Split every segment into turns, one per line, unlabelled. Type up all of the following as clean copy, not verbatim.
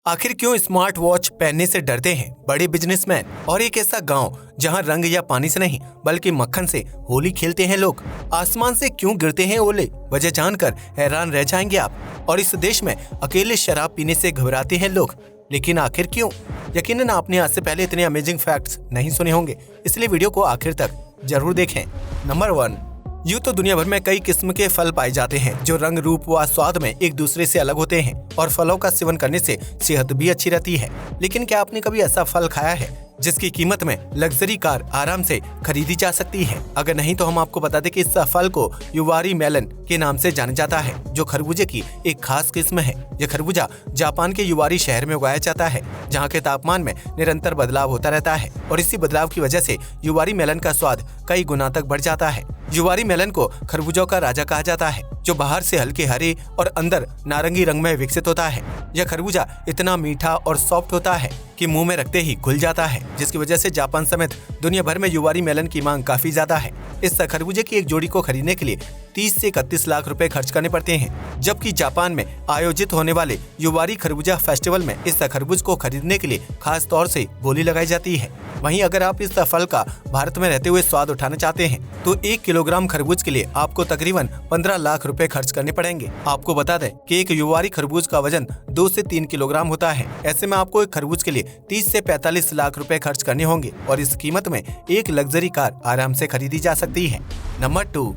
आखिर क्यों smart watch पहनने से डरते हैं बड़े बिजनेसमैन और एक ऐसा गांव जहां रंग या पानी से नहीं बल्कि मक्खन से होली खेलते हैं लोग। आसमान से क्यों गिरते हैं ओले, वजह जानकर हैरान रह जाएंगे आप। और इस देश में अकेले शराब पीने से घबराते हैं लोग, लेकिन आखिर क्यों? यकीनन आपने आज से पहले इतने अमेजिंग फैक्ट्स नहीं सुने होंगे, इसलिए वीडियो को आखिर तक जरूर देखें। नंबर 1, यूँ तो दुनिया भर में कई किस्म के फल पाए जाते हैं जो रंग, रूप व स्वाद में एक दूसरे से अलग होते हैं और फलों का सेवन करने से सेहत भी अच्छी रहती है। लेकिन क्या आपने कभी ऐसा फल खाया है जिसकी कीमत में लग्जरी कार आराम से खरीदी जा सकती है? अगर नहीं तो हम आपको बता दें कि इस फल को युवारी मेलन के नाम से जाना जाता है, जो खरबूजे की एक खास किस्म है। यह खरबूजा जापान के युवारी शहर में उगाया जाता है, जहाँ के तापमान में निरंतर बदलाव होता रहता है और इसी बदलाव की वजह से युवारी मेलन का स्वाद कई गुना तक बढ़ जाता है। युवारी मेलन को खरबूजों का राजा कहा जाता है, जो बाहर से हल्के हरे और अंदर नारंगी रंग में विकसित होता है। यह खरबूजा इतना मीठा और सॉफ्ट होता है कि मुंह में रखते ही घुल जाता है, जिसकी वजह से जापान समेत दुनिया भर में युवारी मेलन की मांग काफी ज्यादा है। इस खरबूजे की एक जोड़ी को खरीदने के लिए 30 से 31 लाख रुपए खर्च करने पड़ते हैं, जबकि जापान में आयोजित होने वाले युवारी खरबूजा फेस्टिवल में इस खरबूज को खरीदने के लिए खास तौर से बोली लगाई जाती है। वहीं अगर आप इस फल का भारत में रहते हुए स्वाद उठाना चाहते हैं तो 1 किलोग्राम खरबूज के लिए आपको तकरीबन 15 लाख रुपए खर्च करने पड़ेंगे। आपको बता दें कि एक युवारी खरबूज का वजन 2 से 3 किलोग्राम होता है। ऐसे में आपको एक खरबूज के लिए 30 से 45 लाख रुपए खर्च करने होंगे और इस कीमत में एक लग्जरी कार आराम से खरीदी जा सकती है। नंबर 2,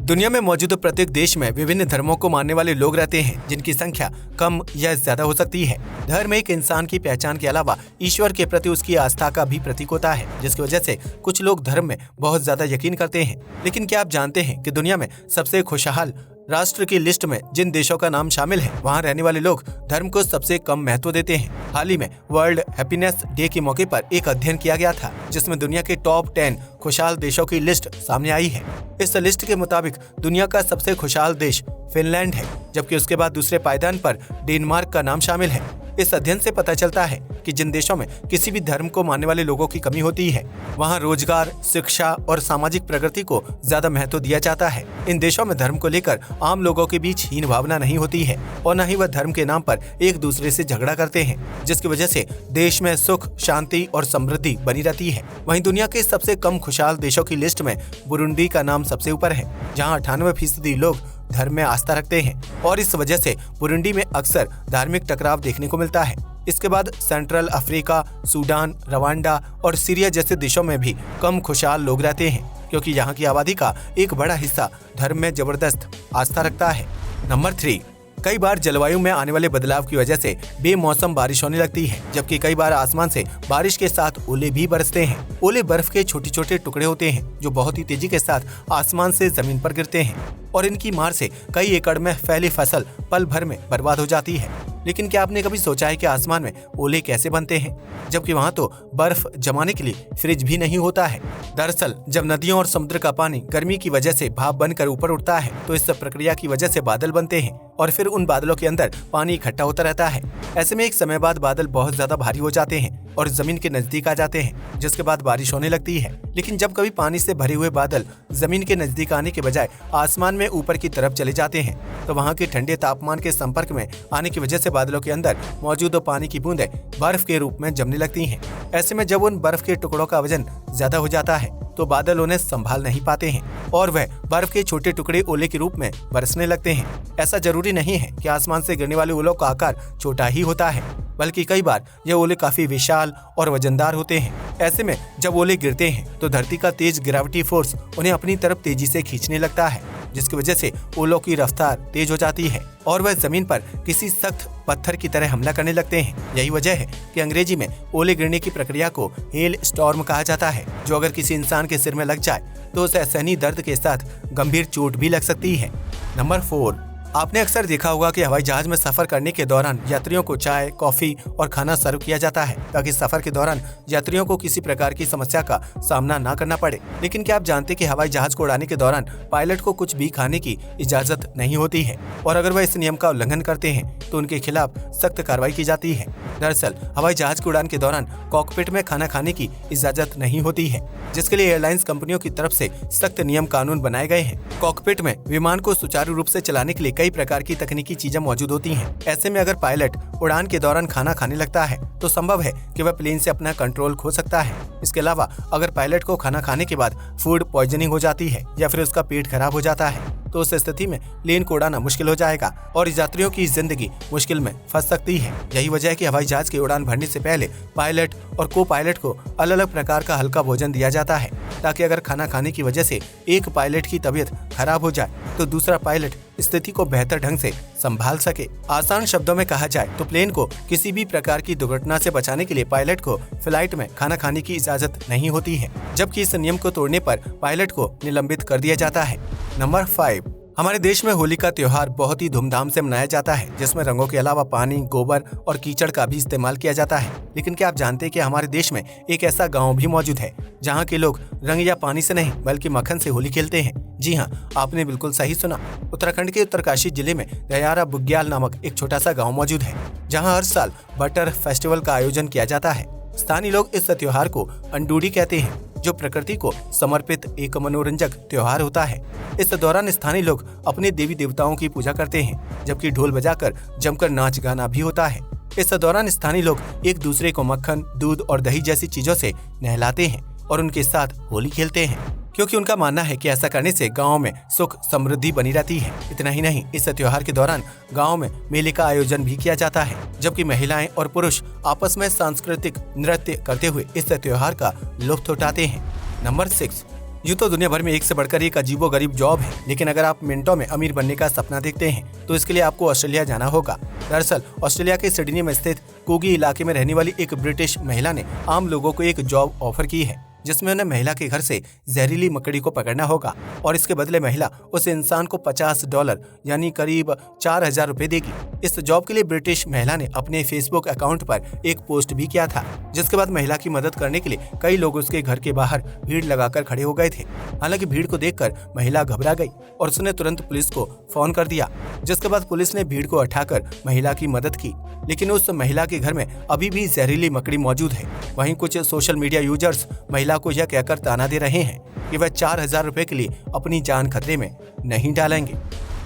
दुनिया में मौजूद प्रत्येक देश में विभिन्न धर्मों को मानने वाले लोग रहते हैं, जिनकी संख्या कम या ज्यादा हो सकती है। धर्म एक इंसान की पहचान के अलावा ईश्वर के प्रति उसकी आस्था का भी प्रतीक होता है, जिसकी वजह से कुछ लोग धर्म में बहुत ज्यादा यकीन करते हैं। लेकिन क्या आप जानते हैं कि दुनिया में सबसे खुशहाल राष्ट्र की लिस्ट में जिन देशों का नाम शामिल है, वहां रहने वाले लोग धर्म को सबसे कम महत्व देते हैं। हाल ही में वर्ल्ड हैप्पीनेस डे के मौके पर एक अध्ययन किया गया था, जिसमें दुनिया के टॉप 10 खुशहाल देशों की लिस्ट सामने आई है। इस लिस्ट के मुताबिक दुनिया का सबसे खुशहाल देश फिनलैंड है, जबकि उसके बाद दूसरे पायदान पर डेनमार्क का नाम शामिल है। इस अध्ययन से पता चलता है कि जिन देशों में किसी भी धर्म को मानने वाले लोगों की कमी होती है, वहां रोजगार, शिक्षा और सामाजिक प्रगति को ज्यादा महत्व दिया जाता है। इन देशों में धर्म को लेकर आम लोगों के बीच हीन भावना नहीं होती है और न ही वह धर्म के नाम पर एक दूसरे से झगड़ा करते हैं, जिसकी वजह से देश में सुख, शांति और समृद्धि बनी रहती है। वहीं दुनिया के सबसे कम खुशहाल देशों की लिस्ट में बुरुंडी का नाम सबसे ऊपर है, जहाँ 98% लोग धर्म में आस्था रखते हैं और इस वजह से बुरुंडी में अक्सर धार्मिक टकराव देखने को मिलता है। इसके बाद सेंट्रल अफ्रीका, सूडान, रवांडा और सीरिया जैसे देशों में भी कम खुशहाल लोग रहते हैं, क्योंकि यहाँ की आबादी का एक बड़ा हिस्सा धर्म में जबरदस्त आस्था रखता है। नंबर 3, कई बार जलवायु में आने वाले बदलाव की वजह से बेमौसम बारिश होने लगती है, जबकि कई बार आसमान से बारिश के साथ ओले भी बरसते हैं। ओले बर्फ के छोटे छोटे टुकड़े होते हैं जो बहुत ही तेजी के साथ आसमान से जमीन पर गिरते हैं और इनकी मार से कई एकड़ में फैली फसल पल भर में बर्बाद हो जाती है। लेकिन क्या आपने कभी सोचा है कि आसमान में ओले कैसे बनते हैं, जबकि वहाँ तो बर्फ जमाने के लिए फ्रिज भी नहीं होता है? दरअसल जब नदियों और समुद्र का पानी गर्मी की वजह से भाप बनकर ऊपर उठता है, तो इस प्रक्रिया की वजह से बादल बनते हैं और फिर उन बादलों के अंदर पानी इकट्ठा होता रहता है। ऐसे में एक समय बाद बादल बहुत ज्यादा भारी हो जाते हैं और जमीन के नजदीक आ जाते हैं, जिसके बाद बारिश होने लगती है। लेकिन जब कभी पानी से भरे हुए बादल जमीन के नजदीक आने के बजाय आसमान में ऊपर की तरफ चले जाते हैं, तो वहाँ के ठंडे तापमान के संपर्क में आने की वजह से बादलों के अंदर मौजूद पानी की बूंदें बर्फ के रूप में जमने लगती हैं। ऐसे में जब उन बर्फ के टुकड़ों का वजन ज्यादा हो जाता है तो बादल उन्हें संभाल नहीं पाते हैं और वह बर्फ के छोटे टुकड़े ओले के रूप में बरसने लगते हैं। ऐसा जरूरी नहीं है कि आसमान से गिरने वाले ओलों का आकार छोटा ही होता है, बल्कि कई बार ये ओले काफी विशाल और वजनदार होते हैं। ऐसे में जब ओले गिरते हैं तो धरती का तेज ग्रेविटी फोर्स उन्हें अपनी तरफ तेजी से खींचने लगता है, जिसकी वजह से ओलों की रफ्तार तेज हो जाती है और वह जमीन पर किसी सख्त पत्थर की तरह हमला करने लगते हैं। यही वजह है कि अंग्रेजी में ओले गिरने की प्रक्रिया को हेल स्टॉर्म कहा जाता है, जो अगर किसी इंसान के सिर में लग जाए तो उसे असहनीय दर्द के साथ गंभीर चोट भी लग सकती है। नंबर 4, आपने अक्सर देखा होगा कि हवाई जहाज में सफर करने के दौरान यात्रियों को चाय, कॉफी और खाना सर्व किया जाता है, ताकि सफर के दौरान यात्रियों को किसी प्रकार की समस्या का सामना ना करना पड़े। लेकिन क्या आप जानते हैं कि हवाई जहाज को उड़ाने के दौरान पायलट को कुछ भी खाने की इजाजत नहीं होती है और अगर वह इस नियम का उल्लंघन करते हैं तो उनके खिलाफ सख्त कार्रवाई की जाती है। दरअसल हवाई जहाज की उड़ान के दौरान कॉकपिट में खाना खाने की इजाजत नहीं होती है, जिसके लिए एयरलाइंस कंपनियों की तरफ से सख्त नियम कानून बनाए गए हैं। कॉकपिट में विमान को सुचारू रूप से चलाने के लिए कई प्रकार की तकनीकी चीजें मौजूद होती हैं। ऐसे में अगर पायलट उड़ान के दौरान खाना खाने लगता है तो संभव है कि वह प्लेन से अपना कंट्रोल खो सकता है। इसके अलावा अगर पायलट को खाना खाने के बाद फूड पॉइजनिंग हो जाती है या फिर उसका पेट खराब हो जाता है तो उस स्थिति में प्लेन को उड़ाना मुश्किल हो जाएगा और यात्रियों की जिंदगी मुश्किल में फंस सकती है। यही वजह है कि हवाई जहाज की उड़ान भरने से पहले पायलट और को पायलट को अलग अलग प्रकार का हल्का भोजन दिया जाता है, ताकि अगर खाना खाने की वजह से एक पायलट की तबीयत खराब हो जाए तो दूसरा पायलट स्थिति को बेहतर ढंग से संभाल सके। आसान शब्दों में कहा जाए तो प्लेन को किसी भी प्रकार की दुर्घटना से बचाने के लिए पायलट को फ्लाइट में खाना खाने की इजाजत नहीं होती है, जबकि इस नियम को तोड़ने पर पायलट को निलंबित कर दिया जाता है। नंबर 5, हमारे देश में होली का त्योहार बहुत ही धूमधाम से मनाया जाता है, जिसमें रंगों के अलावा पानी, गोबर और कीचड़ का भी इस्तेमाल किया जाता है। लेकिन क्या आप जानते हैं कि हमारे देश में एक ऐसा गांव भी मौजूद है जहां के लोग रंग या पानी से नहीं बल्कि मक्खन से होली खेलते हैं? जी हाँ, आपने बिल्कुल सही सुना। उत्तराखंड के उत्तरकाशी जिले में दयारा बुग्याल नामक एक छोटा सा गाँव मौजूद है, जहाँ हर साल बटर फेस्टिवल का आयोजन किया जाता है। स्थानीय लोग इस त्योहार को अंडूडी कहते हैं, जो प्रकृति को समर्पित एक मनोरंजक त्योहार होता है। इस दौरान स्थानीय लोग अपने देवी देवताओं की पूजा करते हैं, जबकि ढोल बजाकर जमकर नाच गाना भी होता है। इस दौरान स्थानीय लोग एक दूसरे को मक्खन, दूध और दही जैसी चीजों से नहलाते हैं और उनके साथ होली खेलते हैं, क्योंकि उनका मानना है कि ऐसा करने से गांव में सुख समृद्धि बनी रहती है। इतना ही नहीं, इस त्योहार के दौरान गांव में मेले का आयोजन भी किया जाता है, जबकि महिलाएं और पुरुष आपस में सांस्कृतिक नृत्य करते हुए इस त्योहार का लुत्फ उठाते हैं। नंबर 6, यूँ तो दुनिया भर में एक से बढ़कर एक अजीबोगरीब जॉब है, लेकिन अगर आप मिनटों में अमीर बनने का सपना देखते हैं तो इसके लिए आपको ऑस्ट्रेलिया जाना होगा। दरअसल ऑस्ट्रेलिया के सिडनी में स्थित कोगी इलाके में रहने वाली एक ब्रिटिश महिला ने आम लोगों को एक जॉब ऑफर की है, जिसमें उन्हें महिला के घर से जहरीली मकड़ी को पकड़ना होगा और इसके बदले महिला उस इंसान को $50 यानी करीब 4,000 रुपए देगी। इस जॉब के लिए ब्रिटिश महिला ने अपने फेसबुक अकाउंट पर एक पोस्ट भी किया था, जिसके बाद महिला की मदद करने के लिए कई लोग उसके घर के बाहर भीड़ लगाकर खड़े हो गए थे। हालांकि भीड़ को देखकर महिला घबरा गई और उसने तुरंत पुलिस को फोन कर दिया, जिसके बाद पुलिस ने भीड़ को हटाकर महिला की मदद की। लेकिन उस महिला के घर में अभी भी जहरीली मकड़ी मौजूद है। वहीं कुछ सोशल मीडिया यूजर्स महिला को यह कहकर ताना दे रहे हैं कि वह 4,000 रुपए के लिए अपनी जान खतरे में नहीं डालेंगे।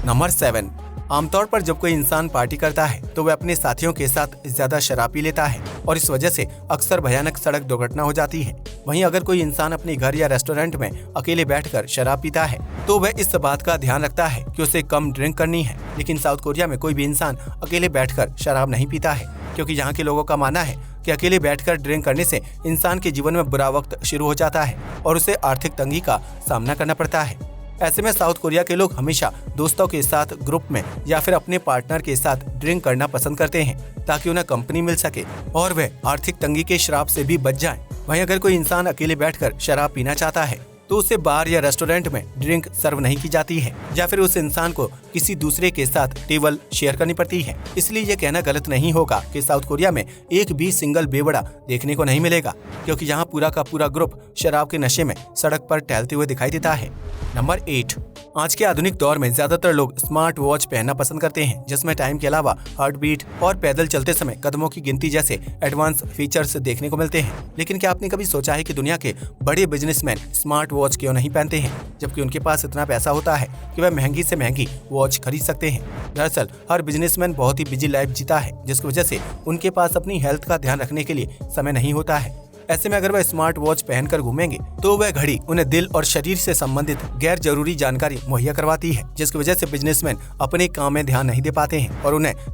नंबर 7, आमतौर पर जब कोई इंसान पार्टी करता है तो वह अपने साथियों के साथ ज्यादा शराब पी लेता है और इस वजह से अक्सर भयानक सड़क दुर्घटना हो जाती है। वहीं अगर कोई इंसान अपने घर या रेस्टोरेंट में अकेले बैठकर शराब पीता है तो वह इस बात का ध्यान रखता है कि उसे कम ड्रिंक करनी है। लेकिन साउथ कोरिया में कोई भी इंसान अकेले बैठकर शराब नहीं पीता है, क्योंकि यहाँ के लोगों का मानना है कि अकेले बैठकर ड्रिंक करने से इंसान के जीवन में बुरा वक्त शुरू हो जाता है और उसे आर्थिक तंगी का सामना करना पड़ता है। ऐसे में साउथ कोरिया के लोग हमेशा दोस्तों के साथ ग्रुप में या फिर अपने पार्टनर के साथ ड्रिंक करना पसंद करते हैं, ताकि उन्हें कंपनी मिल सके और वे आर्थिक तंगी के श्राप से भी बच जाएं। वहीं अगर कोई इंसान अकेले बैठकर शराब पीना चाहता है तो उसे बार या रेस्टोरेंट में ड्रिंक सर्व नहीं की जाती है, या फिर उस इंसान को किसी दूसरे के साथ टेबल शेयर करनी पड़ती है। इसलिए यह कहना गलत नहीं होगा कि साउथ कोरिया में एक भी सिंगल बेवड़ा देखने को नहीं मिलेगा, क्योंकि यहाँ पूरा का पूरा ग्रुप शराब के नशे में सड़क पर टहलते हुए दिखाई देता है। नंबर 8, आज के आधुनिक दौर में ज्यादातर लोग स्मार्ट वॉच पहनना पसंद करते हैं, जिसमें टाइम के अलावा हार्ट बीट और पैदल चलते समय कदमों की गिनती जैसे एडवांस फीचर्स देखने को मिलते हैं। लेकिन क्या आपने कभी सोचा है कि दुनिया के बड़े बिजनेसमैन स्मार्ट वॉच क्यों नहीं पहनते हैं, जबकि उनके पास इतना पैसा होता है कि वह महंगी से महंगी वॉच खरीद सकते हैं? दरअसल हर बिजनेसमैन बहुत ही बिजी लाइफ जीता है, जिसकी वजह से उनके पास अपनी हेल्थ का ध्यान रखने के लिए समय नहीं होता है। ऐसे में अगर वह स्मार्ट वॉच पहनकर घूमेंगे तो वह घड़ी उन्हें दिल और शरीर से संबंधित गैर जरूरी जानकारी मुहैया करवाती है, जिसकी वजह से बिजनेसमैन अपने काम में ध्यान नहीं दे पाते हैं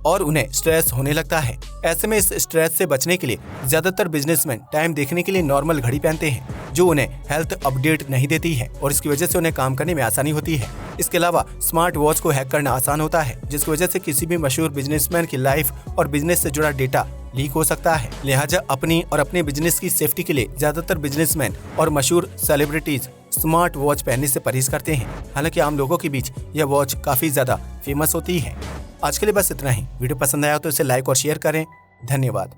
और उन्हें स्ट्रेस होने लगता है। ऐसे में इस स्ट्रेस से बचने के लिए ज्यादातर बिजनेसमैन टाइम देखने के लिए नॉर्मल घड़ी पहनते हैं, जो उन्हें हेल्थ अपडेट नहीं देती है और इसकी वजह से उन्हें काम करने में आसानी होती है। इसके अलावा स्मार्ट वॉच को हैक करना आसान होता है, जिसकी वजह से किसी भी मशहूर बिजनेसमैन की लाइफ और बिजनेस से जुड़ा डेटा लीक हो सकता है। लिहाजा अपनी और अपने बिजनेस की सेफ्टी के लिए ज्यादातर बिजनेसमैन और मशहूर सेलिब्रिटीज स्मार्ट वॉच पहनने से परहेज करते हैं। हालांकि आम लोगों के बीच यह वॉच काफी ज्यादा फेमस होती है। आज के लिए बस इतना ही। वीडियो पसंद आया तो इसे लाइक और शेयर करें। धन्यवाद।